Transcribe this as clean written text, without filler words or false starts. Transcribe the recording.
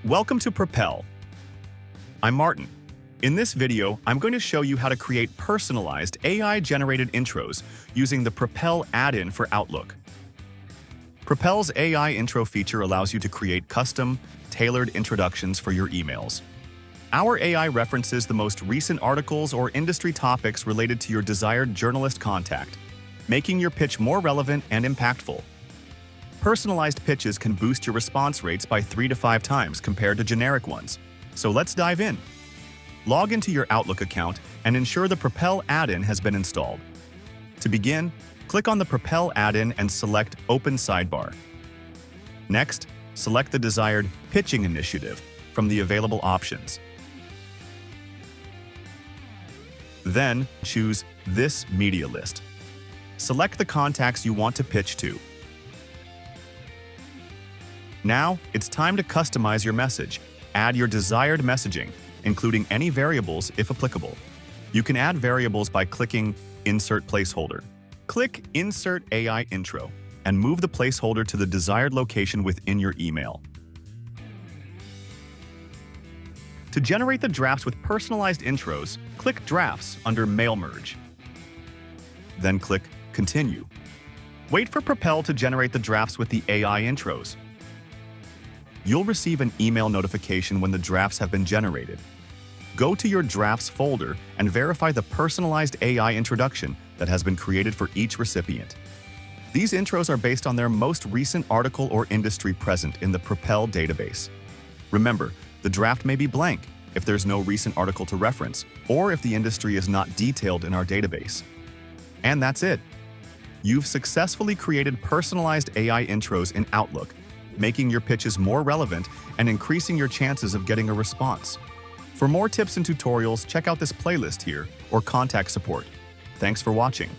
Welcome to Propel. I'm Martin. In this video, I'm going to show you how to create personalized AI-generated intros using the Propel add-in for Outlook. Propel's AI intro feature allows you to create custom, tailored introductions for your emails. Our AI references the most recent articles or industry topics related to your desired journalist contact, making your pitch more relevant and impactful. Personalized pitches can boost your response rates by 3 to 5 times compared to generic ones. So let's dive in. Log into your Outlook account and ensure the Propel add-in has been installed. To begin, click on the Propel add-in and select Open Sidebar. Next, select the desired pitching initiative from the available options. Then, choose This Media List. Select the contacts you want to pitch to. Now, it's time to customize your message. Add your desired messaging, including any variables if applicable. You can add variables by clicking Insert Placeholder. Click Insert AI Intro and move the placeholder to the desired location within your email. To generate the drafts with personalized intros, click Drafts under Mail Merge. Then click Continue. Wait for Propel to generate the drafts with the AI intros. You'll receive an email notification when the drafts have been generated. Go to your Drafts folder and verify the personalized AI introduction that has been created for each recipient. These intros are based on their most recent article or industry present in the Propel database. Remember, the draft may be blank if there's no recent article to reference, or if the industry is not detailed in our database. And that's it. You've successfully created personalized AI intros in Outlook, making your pitches more relevant and increasing your chances of getting a response. For more tips and tutorials, check out this playlist here or contact support. Thanks for watching.